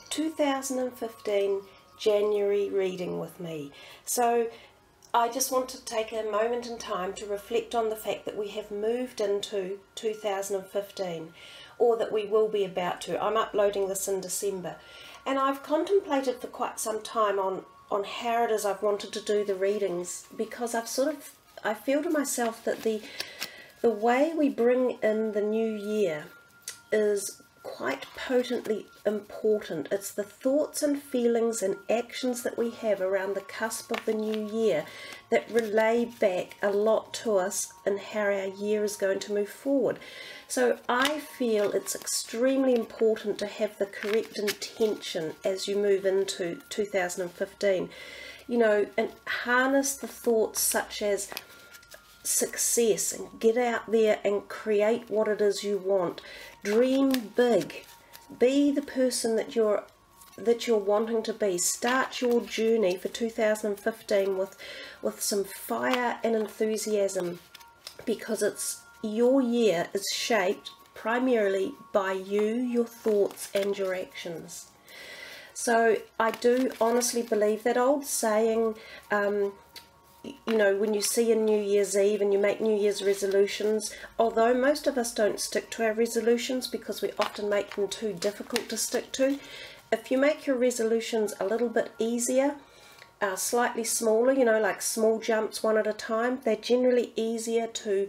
2015 January reading with me. So I just want to take a moment in time to reflect on the fact that we have moved into 2015, or that we will be about to. I'm uploading this in December, and I've contemplated for quite some time on how it is I've wanted to do the readings, because I feel to myself that the way we bring in the new year is quite potently important. It's the thoughts and feelings and actions that we have around the cusp of the new year that relay back a lot to us in how our year is going to move forward. So I feel it's extremely important to have the correct intention as you move into 2015, you know, and harness the thoughts such as success, and get out there and create what it is you want. Dream big, be the person that you're wanting to be. Start your journey for 2015 with some fire and enthusiasm, because your year is shaped primarily by you, your thoughts and your actions. So I do honestly believe that old saying, you know, when you see a New Year's Eve and you make New Year's resolutions, although most of us don't stick to our resolutions because we often make them too difficult to stick to, if you make your resolutions a little bit easier, slightly smaller, you know, like small jumps one at a time, they're generally easier to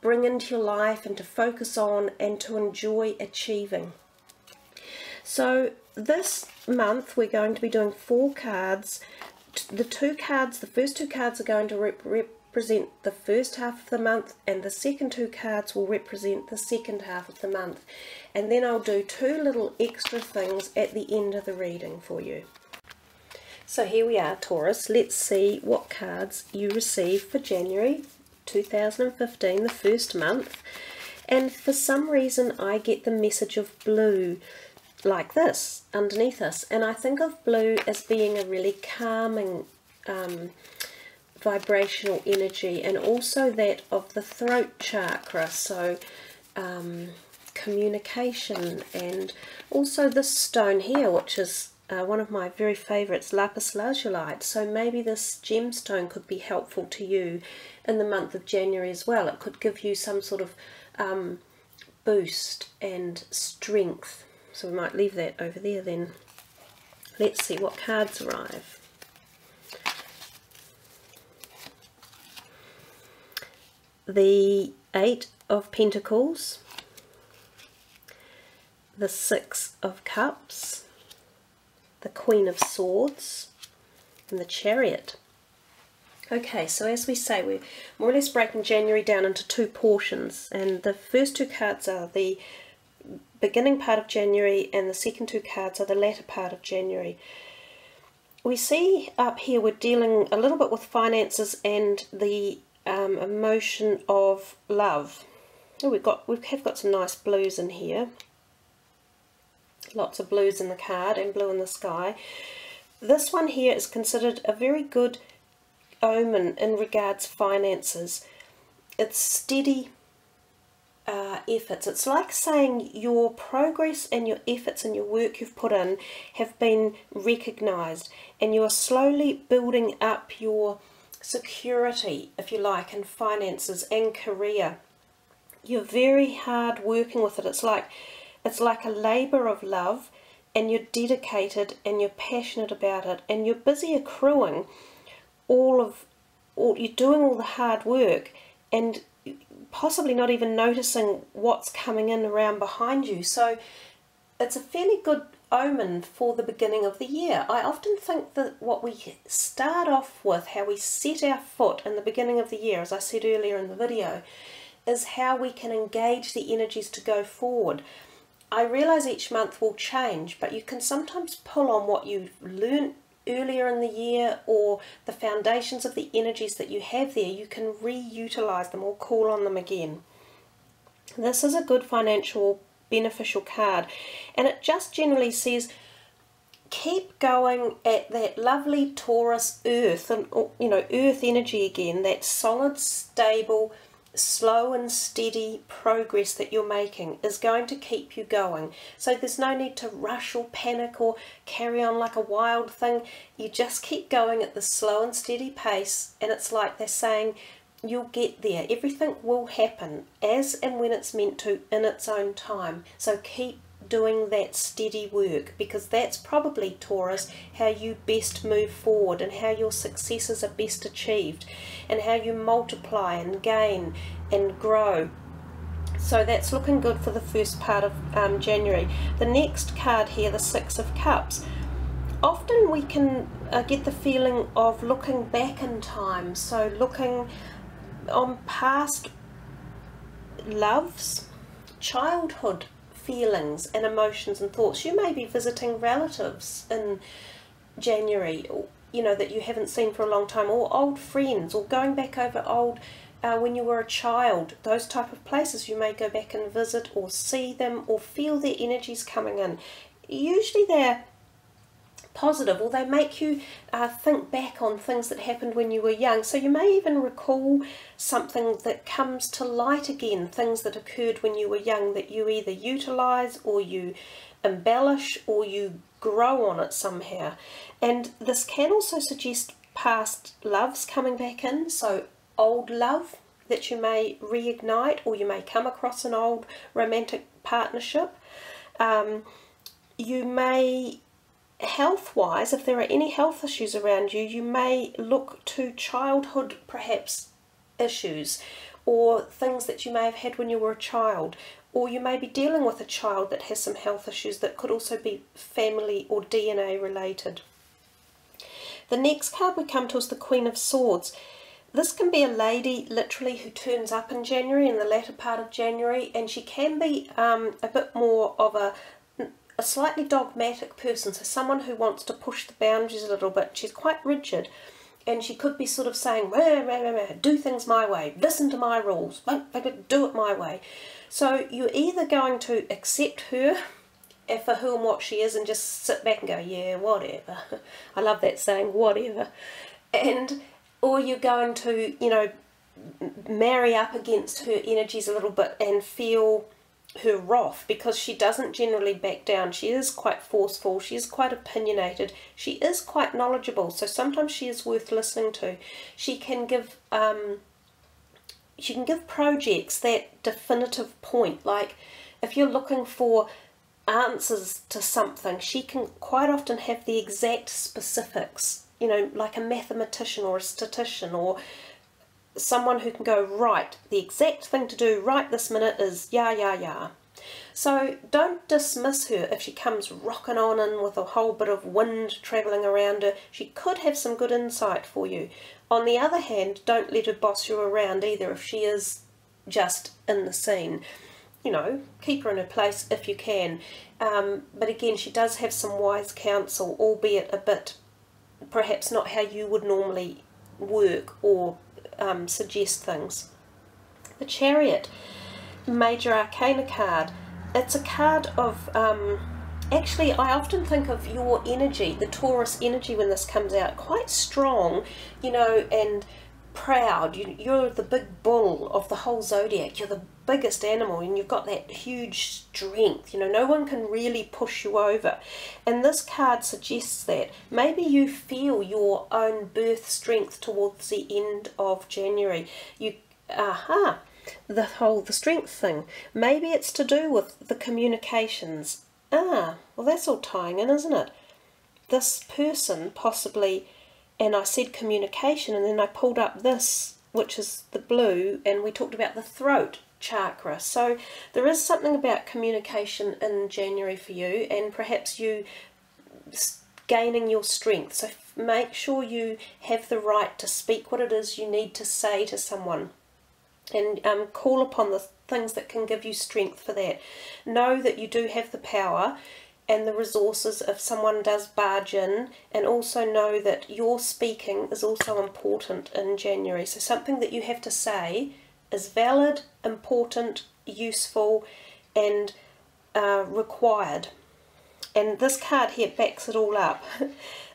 bring into your life and to focus on and to enjoy achieving. So this month we're going to be doing 4 cards. The first two cards are going to represent the first half of the month, and the second 2 cards will represent the second half of the month. And then I'll do 2 little extra things at the end of the reading for you. So here we are, Taurus. Let's see what cards you receive for January 2015, the first month. And for some reason I get the message of blue like this underneath us, and I think of blue as being a really calming vibrational energy, and also that of the throat chakra, so communication, and also this stone here, which is one of my very favorites, lapis lazulite. So maybe this gemstone could be helpful to you in the month of January as well. It could give you some sort of boost and strength. So we might leave that over there then. Let's see what cards arrive. The 8 of Pentacles, the 6 of Cups, the Queen of Swords, and the Chariot. Okay, so as we say, we're more or less breaking January down into 2 portions, and the first 2 cards are the beginning part of January, and the second 2 cards are the latter part of January. We see up here we're dealing a little bit with finances and the emotion of love. Oh, we have got some nice blues in here. Lots of blues in the card and blue in the sky. This one here is considered a very good omen in regards finances. It's steady efforts. It's like saying your progress and your efforts and your work you've put in have been recognized, and you are slowly building up your security, if you like, in finances and career. You're very hard working with it. It's like a labor of love, and you're dedicated and you're passionate about it, and you're busy accruing you're doing all the hard work and possibly not even noticing what's coming in around behind you. So it's a fairly good omen for the beginning of the year. I often think that what we start off with, how we set our foot in the beginning of the year, as I said earlier in the video, is how we can engage the energies to go forward. I realise each month will change, but you can sometimes pull on what you've learned earlier in the year, or the foundations of the energies that you have there. You can reutilize them or call on them again. This is a good financial beneficial card, and it just generally says keep going at that lovely Taurus earth, and you know, earth energy again, that solid, stable, slow and steady progress that you're making is going to keep you going. So there's no need to rush or panic or carry on like a wild thing. You just keep going at the slow and steady pace, and it's like they're saying, you'll get there. Everything will happen as and when it's meant to in its own time. So keep doing that steady work, because that's probably, Taurus, how you best move forward and how your successes are best achieved and how you multiply and gain and grow. So that's looking good for the first part of January. The next card here, the Six of Cups. Often we can get the feeling of looking back in time, so looking on past loves, childhood feelings and emotions and thoughts. You may be visiting relatives in January, you know, that you haven't seen for a long time, or old friends, or going back over old when you were a child. Those type of places you may go back and visit or see them or feel their energies coming in. Usually they're positive, or they make you think back on things that happened when you were young. So you may even recall something that comes to light again, things that occurred when you were young that you either utilize or you embellish or you grow on it somehow. And this can also suggest past loves coming back in, so old love that you may reignite, or you may come across an old romantic partnership. You may, health-wise, if there are any health issues around you, you may look to childhood, perhaps, issues, or things that you may have had when you were a child, or you may be dealing with a child that has some health issues that could also be family or DNA related. The next card we come to is the Queen of Swords. This can be a lady, literally, who turns up in January, in the latter part of January, and she can be a bit more of a slightly dogmatic person, so someone who wants to push the boundaries a little bit. She's quite rigid, and she could be sort of saying, do things my way, listen to my rules, do it my way. So you're either going to accept her for who and what she is and just sit back and go, yeah, whatever. I love that saying, whatever. Or you're going to, you know, marry up against her energies a little bit and feel her wrath, because she doesn't generally back down. She is quite forceful, she is quite opinionated, she is quite knowledgeable, so sometimes she is worth listening to. She can give projects that definitive point, like if you're looking for answers to something, she can quite often have the exact specifics, you know, like a mathematician or a statistician, or someone who can go, right, the exact thing to do right this minute is yeah. So don't dismiss her if she comes rocking on in with a whole bit of wind travelling around her. She could have some good insight for you. On the other hand, don't let her boss you around either if she is just in the scene. You know, keep her in her place if you can. But again, she does have some wise counsel, albeit a bit, perhaps not how you would normally work or suggest things. The Chariot, major arcana card. It's a card of, actually I often think of your energy, the Taurus energy, when this comes out, quite strong, you know, and proud. You're the big bull of the whole zodiac. You're the biggest animal, and you've got that huge strength. You know, no one can really push you over. And this card suggests that maybe you feel your own birth strength towards the end of January. The strength thing. Maybe it's to do with the communications. Well, that's all tying in, isn't it? This person possibly, and I said communication, and then I pulled up this, which is the blue, and we talked about the throat chakra. So there is something about communication in January for you, and perhaps you gaining your strength. So make sure you have the right to speak what it is you need to say to someone, and call upon the things that can give you strength for that. Know that you do have the power and the resources if someone does barge in, and also know that your speaking is also important in January. So something that you have to say is valid, important, useful, and required. And this card here backs it all up.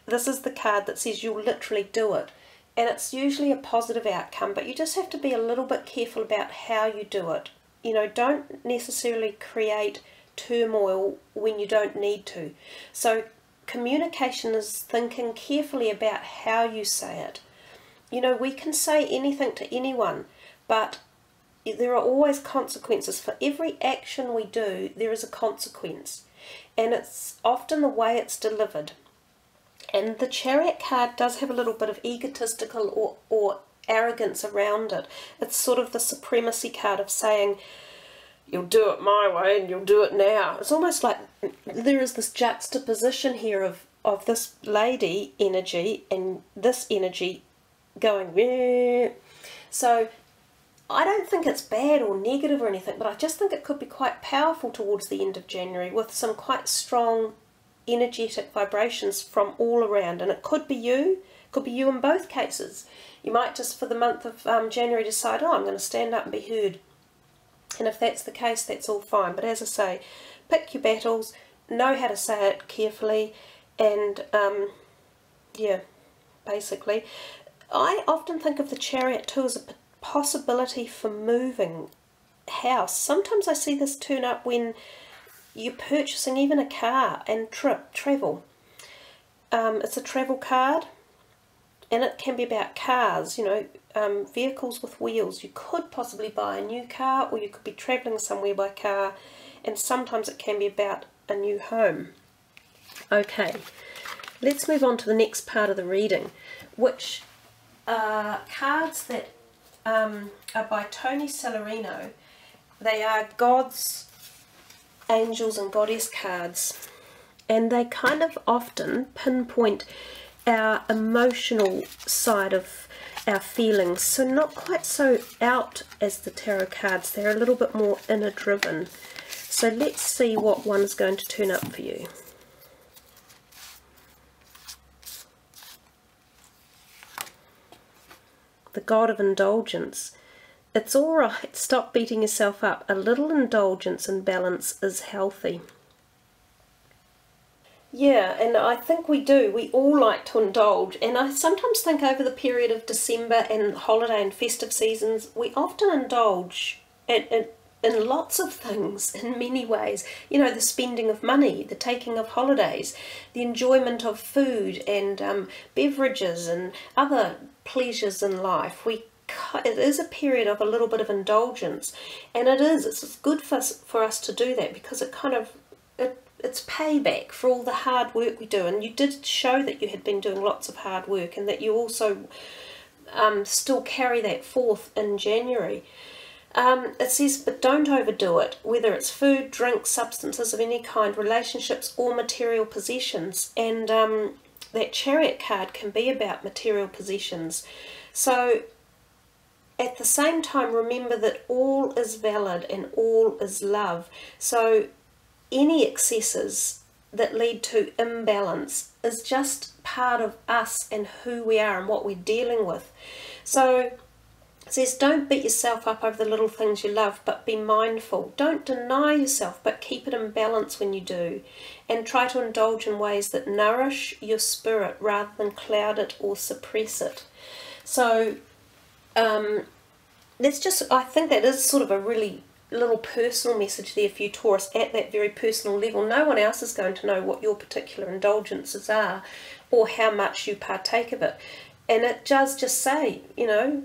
This is the card that says you'll literally do it. and it's usually a positive outcome, but you just have to be a little bit careful about how you do it. You know, don't necessarily create turmoil when you don't need to. So communication is thinking carefully about how you say it. You know, we can say anything to anyone, but there are always consequences. For every action we do, there is a consequence, and it's often the way it's delivered. And the Chariot card does have a little bit of egotistical or arrogance around it. It's sort of the supremacy card of saying, you'll do it my way and you'll do it now. It's almost like there is this juxtaposition here of this lady energy and this energy going, meh. So I don't think it's bad or negative or anything, but I just think it could be quite powerful towards the end of January with some quite strong energetic vibrations from all around. And it could be you in both cases. You might just for the month of January decide, oh, I'm going to stand up and be heard. And if that's the case, that's all fine. But as I say, pick your battles, know how to say it carefully, and yeah, basically. I often think of the Chariot too as a possibility for moving house. Sometimes I see this turn up when you're purchasing even a car and travel. It's a travel card, and it can be about cars, you know, vehicles with wheels. You could possibly buy a new car, or you could be travelling somewhere by car, and sometimes it can be about a new home. Okay, let's move on to the next part of the reading, which are cards that are by Tony Celerino. They are God's, angels and goddess cards, and they kind of often pinpoint our emotional side of our feelings, so not quite so out as the tarot cards. They're a little bit more inner driven. So let's see what one's going to turn up for you. The God of Indulgence. It's alright, stop beating yourself up. A little indulgence and balance is healthy. Yeah, and I think we do. We all like to indulge, and I sometimes think over the period of December and holiday and festive seasons, we often indulge in lots of things in many ways. You know, the spending of money, the taking of holidays, the enjoyment of food and beverages and other pleasures in life. It is a period of a little bit of indulgence, and it's good for us to do that, because it kind of it's payback for all the hard work we do. And you did show that you had been doing lots of hard work, and that you also still carry that forth in January. It says, but don't overdo it, whether it's food, drink, substances of any kind, relationships or material possessions. And that Chariot card can be about material possessions. So at the same time, remember that all is valid and all is love. So any excesses that lead to imbalance is just part of us and who we are and what we're dealing with. So it says, don't beat yourself up over the little things you love, but be mindful. Don't deny yourself, but keep it in balance when you do. And try to indulge in ways that nourish your spirit rather than cloud it or suppress it. So I think that is sort of a really little personal message there for you, Taurus, at that very personal level. No one else is going to know what your particular indulgences are or how much you partake of it. And it does just say, you know,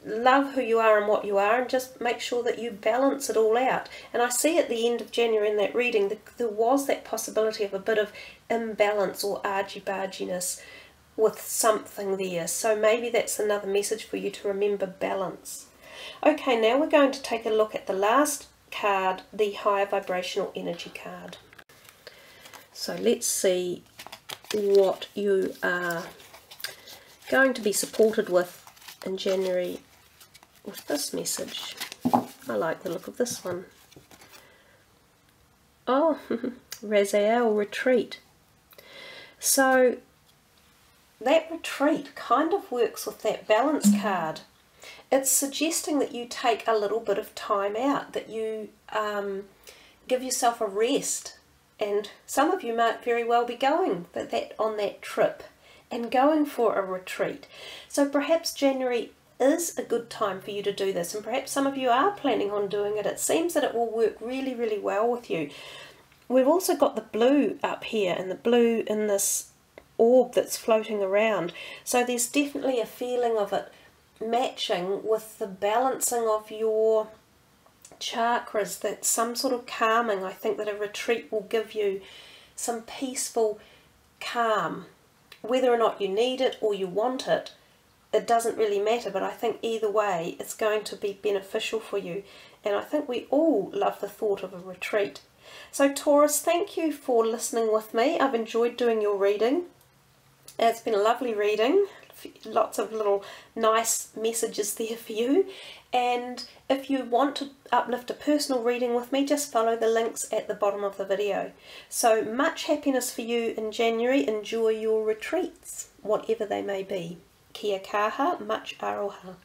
love who you are and what you are, and just make sure that you balance it all out. And I see at the end of January in that reading that there was that possibility of a bit of imbalance or argy-barginess with something there. So maybe that's another message for you to remember balance. Okay, now we're going to take a look at the last card, the higher vibrational energy card. So let's see what you are going to be supported with in January with this message. I like the look of this one. Oh, Raziel, retreat. So that retreat kind of works with that balance card. It's suggesting that you take a little bit of time out, that you give yourself a rest. And some of you might very well be going on that trip. and going for a retreat. So perhaps January is a good time for you to do this, and perhaps some of you are planning on doing it. It seems that it will work really, really well with you. We've also got the blue up here, and the blue in this orb that's floating around. So there's definitely a feeling of it matching with the balancing of your chakras, that some sort of calming. I think that a retreat will give you some peaceful calm. Whether or not you need it or you want it, it doesn't really matter, but I think either way it's going to be beneficial for you, and I think we all love the thought of a retreat. So Taurus, thank you for listening with me. I've enjoyed doing your reading. It's been a lovely reading, lots of little nice messages there for you, and if you want to uplift a personal reading with me, just follow the links at the bottom of the video. So much happiness for you in January. Enjoy your retreats, whatever they may be. Kia kaha, much aroha.